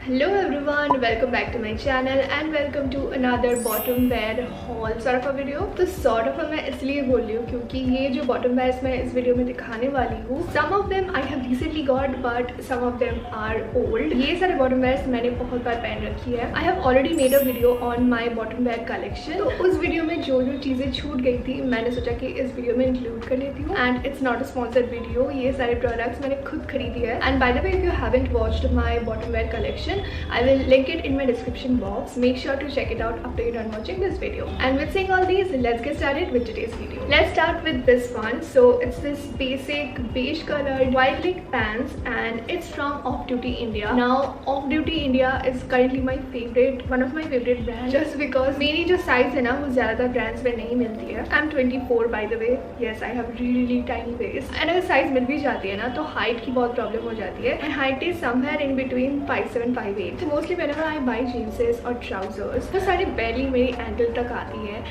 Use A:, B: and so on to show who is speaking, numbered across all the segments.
A: Hello everyone, welcome back to my channel and welcome to another bottom wear haul sort of a video। तो sort of मैं इसलिए बोल रही हूँ क्योंकि ये जो bottom wears मैं इस वीडियो में दिखाने वाली हूँ, some of them I have recently got but some of them are old। ये सारे bottom wears मैंने बहुत बार पहन रखी है। I have already made a video on my bottom wear collection। तो उस वीडियो में जो जो चीज़ें छूट गई थी मैंने सोचा कि इस वीडियो में इंक्लूड कर लेती हूँ। And it's not a sponsored video, ये सारे प्रोडक्ट्स मैंने खुद खरीदी है। And by the way, if you haven't watched my bottom wear collection, I will link it in my description box. Make sure to check it out after you're done watching this video. And with saying all these, let's get started with today's video. Let's start with this one. So it's this basic beige colored wide leg pants and it's from Off Duty India. Now Off Duty India is currently my favorite, one of my favorite brands, just because मेरी जो size है ना वो ज़्यादातर brands में नहीं मिलती है। I'm 24 by the way. Yes, I have really tiny waist. And अगर size मिल भी जाती है ना तो height की बहुत problem हो जाती है। My height is somewhere in between 5'7", 5'8". So mostly whenever I buy jeans or trousers, वो सारी belly मेरी ankle तक आती है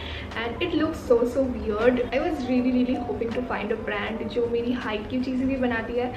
A: and it looks so weird. I was really hoping to find a brand जो मेरी height की चीज़ें भी बनाती है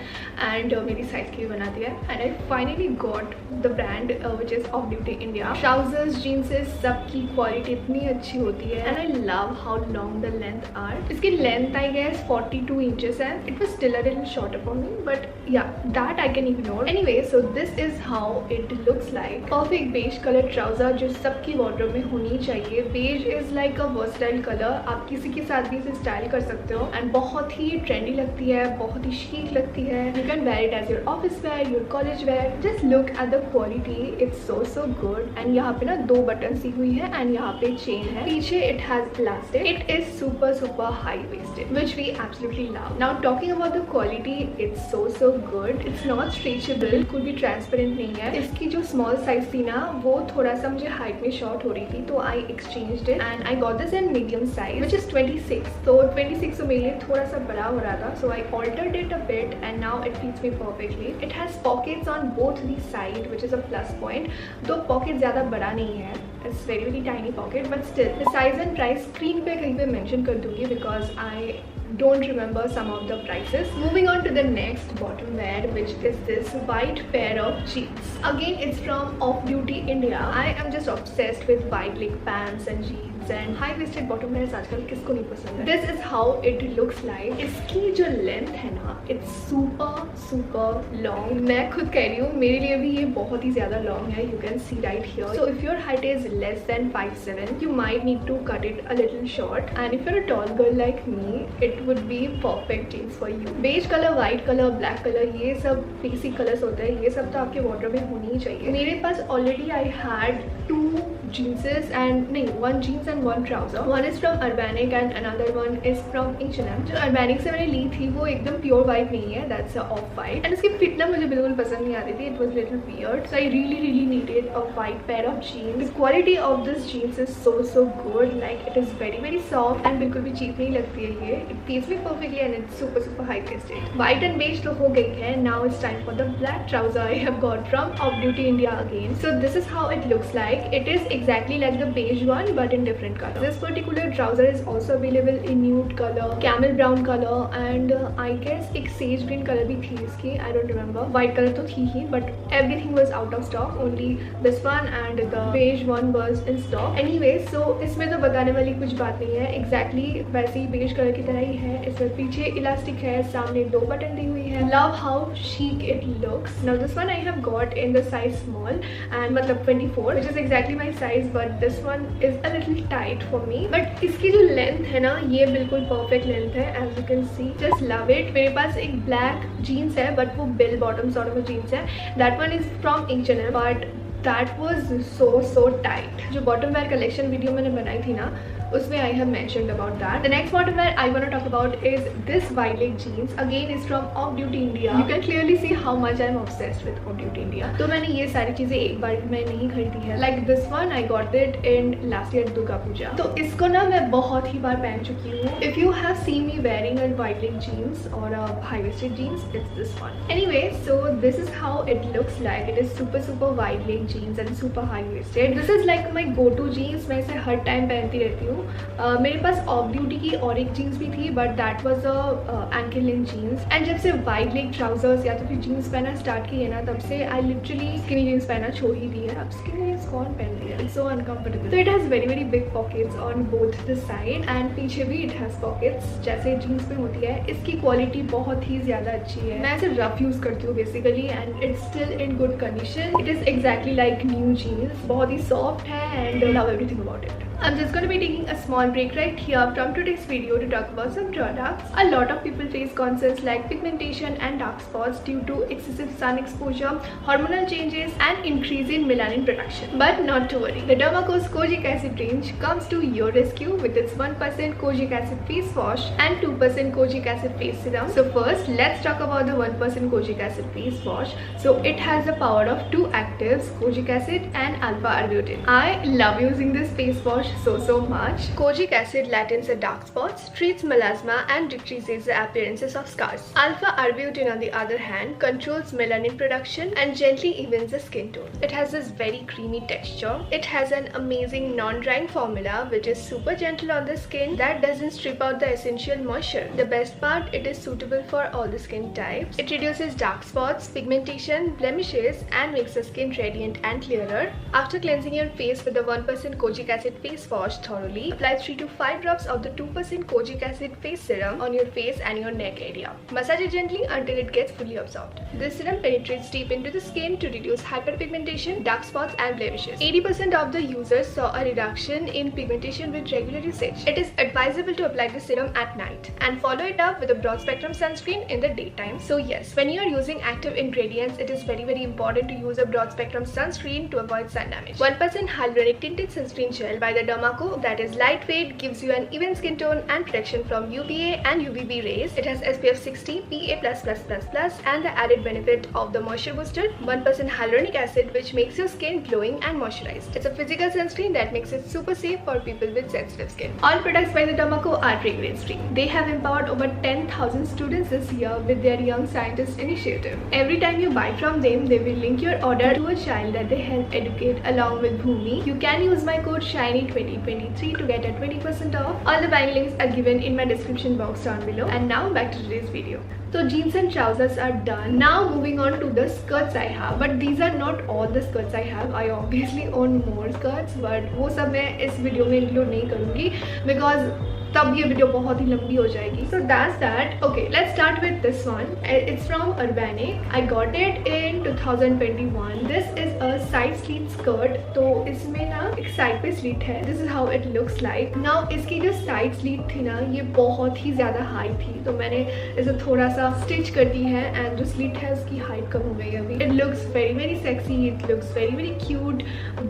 A: and मेरी size की भी बनाती है, and I finally got the brand which is Off Duty India. Trousers, jeans सबकी quality इतनी अच्छी होती है and I love how long the length are. इसकी length I guess 42 inches है. It was still a little shorter for me, but yeah, that I can ignore. Anyway, so this is how it looks like. Perfect beige color trouser जो सबकी wardrobe में होनी चाहिए. Beige is like a versatile color. आप किसी के साथ भी इसे स्टाइल कर सकते हो and बहुत ही trendy लगती है, बहुत ही chic लगती है. You can wear it as your office wear, your college wear. Just look at the quality. It's so good. And यहाँ पे ना दो बटन सी हुई है and यहाँ पे chain है. पीछे it has elastic. It is super high waisted, which we absolutely love. Now talking about the quality, it's so good. It's not stretchable, बिल्कुल भी transparent नहीं है. इसकी जो small size थी ना वो थोड़ा सा मुझे height में short हो रही थी तो I exchanged it and I got this in medium size which is 26. तो 26 तो मेरे लिए थोड़ा सा बड़ा हो रहा था, so I altered it a bit and now it fits me perfectly. It has pockets on both the side which is a plus point. दो pocket ज़्यादा बड़ा नहीं है, it's very tiny pocket, but still the size and price screen पे कहीं पे mention कर दूँगी because I don't remember some of the prices. Moving on to the next bottom wear, which is this white pair of jeans. Again, it's from Off Duty India. I am just obsessed with wide leg pants and jeans and high waisted bottom wears आजकल किसको नहीं पसंद है. This is how it looks like. इसकी जो length है ना, it's super long. मैं खुद कह रही हूँ मेरे लिए भी ये बहुत ही ज़्यादा long है. You can see right here. So if your height is less than 5'7", you might need to cut it a little short. And if you're a tall girl like me, it would be perfect jeans for you. Beige color, white color, black color, ये सब basic colors होते हैं. ये सब तो आपके wardrobe में होनी ही चाहिए. मेरे पास already I had two jeans and नहीं, one jeans and one trouser. One is from Urbanic and another one is from H&M. जो Urbanic से मैंने ली थी वो एकदम pure white नहीं है, that's a off white. And इसकी fit ना मुझे बिल्कुल पसंद नहीं आती थी. It was little weird. So I really needed a white pair of jeans. The quality of this jeans is so good. Like it is very soft and बिल्कुल भी cheap नहीं लगती है ये. It fits me perfectly and it's super high waisted. White and beige तो हो गई है. Now it's time for the black trouser I have got from Off Duty India again. So this is how it looks like. It is exactly like the beige one but in different color. This particular trouser is also available in nude color, camel brown color and I guess एक sage green color भी थी इसकी. I don't remember. White color तो थी ही but everything was out of stock. Only this one and the beige one was in stock. Anyway, so इसमें तो बताने वाली कुछ बात नहीं है. Exactly वैसे ही beige color की तरह ही है. इसमें पीछे इलास्टिक है, सामने दो बटन दी हुई है. Love how chic it looks. Now this one I have got in the size small and मतलब 24 which is exactly my size but this one is a little tight for me. But इसकी जो length है ना ये बिल्कुल perfect length है as you can see. Just love it. मेरे पास एक black jeans है but वो bell bottom sort of a jeans है. That one is from H&M but that was so tight. जो bottom wear collection video मैंने बनाई थी ना उसमें I have mentioned about that. The next bottom wear I want to talk about is this wide leg jeans. Again is from Off Duty India. You can clearly see how much I am obsessed with Off Duty India. तो मैंने ये सारी चीजें एक बार में नहीं खरीदी है. Like this one I got it in last year Durga Puja. तो इसको ना मैं बहुत ही बार पहन चुकी हूँ. If you have seen me wearing a wide leg jeans or a high waisted jeans, it's this one. Anyway, so this is how it looks like. It is super wide leg jeans and super high waisted. This is like my go to jeans. मैं इसे हर time पहनती रहती हूँ. हूँ। मेरे पास of duty की और एक जीन्स भी थी, but that was a ankle length jeans. And जब से वाइड लेग ट्राउजर्स या तो फिर जीन्स पहना स्टार्ट की है ना, तब से आई लिटरली स्किनी जीन्स पहना छोड़ ही दी है। अब स्किनी जीन्स कौन पहन रही है, सो अनकंफर्टेबल। तो it has very very big pockets on both the side and पीछे भी इट हैज़ पॉकेट्स जैसे जीन्स में होती है। इसकी क्वालिटी बहुत ही ज़्यादा अच्छी है। मैं इसे रफ यूज़ करती हूँ basically and it's still in good condition. It is exactly like new jeans, बहुत ही सॉफ्ट है and love everything about it. I'm just going to be taking a small break right here from today's video to talk about some products. A lot of people face concerns like pigmentation and dark spots due to excessive sun exposure, hormonal changes and increase in melanin production. But not to worry, the Dermaco's Kojic Acid range comes to your rescue with its 1% Kojic Acid face wash and 2% Kojic Acid face serum. So first, let's talk about the 1% Kojic Acid face wash. So it has the power of 2 actives, Kojic Acid and Alpha Arbutin. I love using this face wash so much. Kojic acid lightens the dark spots, treats melasma and decreases the appearances of scars. Alpha arbutin on the other hand controls melanin production and gently evens the skin tone. It has this very creamy texture. It has an amazing non-drying formula which is super gentle on the skin that doesn't strip out the essential moisture. The best part, it is suitable for all the skin types. It reduces dark spots, pigmentation, blemishes and makes the skin radiant and clearer. After cleansing your face with the 1% Kojic acid face wash thoroughly, apply 3 to 5 drops of the 2% Kojic acid face serum on your face and your neck area. Massage it gently until it gets fully absorbed. This serum penetrates deep into the skin to reduce hyperpigmentation, dark spots and blemishes. 80% of the users saw a reduction in pigmentation with regular usage. It is advisable to apply the serum at night and follow it up with a broad spectrum sunscreen in the daytime. So yes, when you are using active ingredients, it is very important to use a broad spectrum sunscreen to avoid sun damage. 1% hyaluronic tinted sunscreen gel by the Dermaco that is lightweight, gives you an even skin tone and protection from UVA and UVB rays. It has SPF 60, PA++++ and the added benefit of the moisture booster, 1% hyaluronic acid which makes your skin glowing and moisturized. It's a physical sunscreen that makes it super safe for people with sensitive skin. All products by the Dermaco are fragrance free. They have empowered over 10,000 students this year with their Young Scientist initiative. Every time you buy from them, they will link your order to a child that they help educate along with Bhumi. You can use my code SHINY2023 to get a 20% off. All the buying links are given in my description box down below. And now back to today's video. So jeans and trousers are done. Now moving on to the skirts I have, but these are not all the skirts I have. I obviously own more skirts, but वो सब मैं इस video में include नहीं करूँगी because तब ये video बहुत ही लंबी हो जाएगी. So that's that. Okay, let's start with this one. It's from Urbanic. I got it in 2021. This is a side slit skirt. तो इसमें ना एक साइड पे स्लीट है. This is how it looks like. Now इसकी जो side slit थी ना, ये बहुत ही ज़्यादा हाई थी, तो मैंने इसे थोड़ा सा स्टिच कर दी है एंड जो स्लीट है उसकी हाइट कम हो गई है अभी. It looks very sexy. It looks very cute.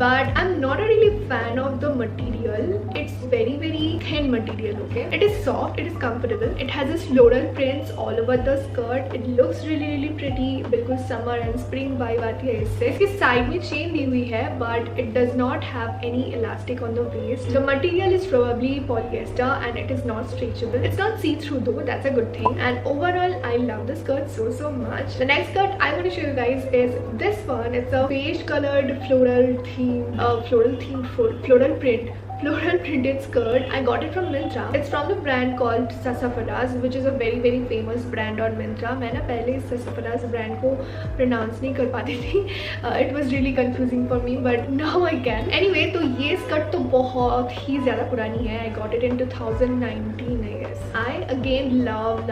A: But I'm not a really fan of the material. It's very thin material. Okay, it is soft, it is comfortable, it has this floral prints all over the skirt. It looks really pretty. बिल्कुल summer and spring vibe आती है इससे. इसकी side में chain दी हुई है but it does not have any elastic on the waist. The material is probably polyester and it is not stretchable. It's not see-through though, that's a good thing. And overall I love the skirt so much. The next skirt I want to show you guys is this one. It's a beige colored floral print printed skirt. I got it from Myntra. It's from the brand called Sassafras, which is a very famous brand on Myntra. मैं ना पहले इस Sassafras brand को pronounce नहीं कर पाती थी. It was really confusing for me, but now I can. Anyway, तो ये skirt तो बहुत ही ज़्यादा पुरानी है. I got it in 2019, I guess. I again love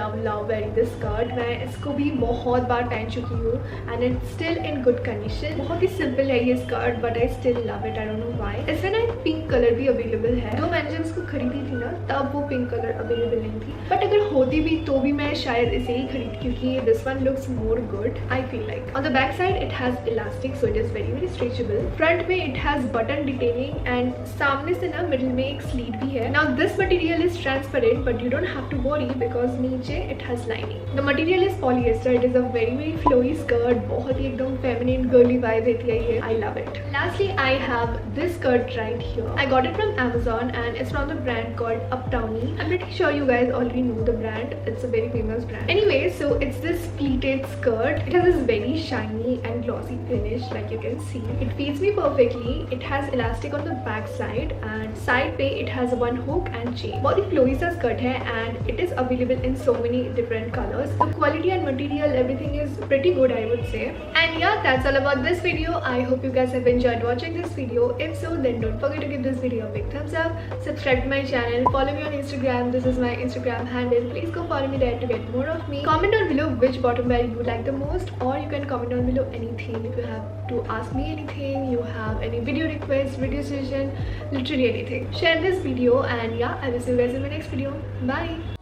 A: wearing this skirt. मैं इसको भी बहुत बार पहन चुकी हूँ and it's still in good condition. बहुत ही simple है ये skirt, but I still love it. I don't know why. इसमें ना एक pink color भी अवेलेबल है. तो मैंने जब इसको खरीदी थी ना, तब वो पिंक कलर अवेलेबल नहीं थी, बट अगर होती भी तो भी मैं शायद इसे ही खरीद, क्योंकि this one looks more good I feel like. On the back side it has elastic, so it is very stretchable. Front में it has button detailing and सामने से ना मिडिल में एक स्लीट भी है. Now this material is transparent but you don't have to worry because नीचे it has lining. The material is polyester. It is a very flowy skirt. बहुत ही एकदम फेमिनिन गर्ली वाइब देती है ये. I love it. Lastly I have this skirt right here. I got it from from Amazon and it's from the brand called Uptowny. I'm pretty sure you guys already know the brand. It's a very famous brand. Anyway, so it's this pleated skirt. It has this very shiny and glossy finish, like you can see. It fits me perfectly. It has elastic on the back side and side पे it has one hook and chain. बहुत ही flowy सा skirt है and it is available in so many different colors. The quality and material, everything is pretty good, I would say. And yeah, that's all about this video. I hope you guys have enjoyed watching this video. If so, then don't forget to give this video a big thumbs up. Subscribe to my channel. Follow me on Instagram. This is my Instagram handle. Please go follow me there to get more of me. Comment down below which bottom wear you like the most, or you can comment down below anything. If you have to ask me anything, you have any video requests, video suggestion, literally anything. Share this video and yeah, I will see you guys in my next video. Bye.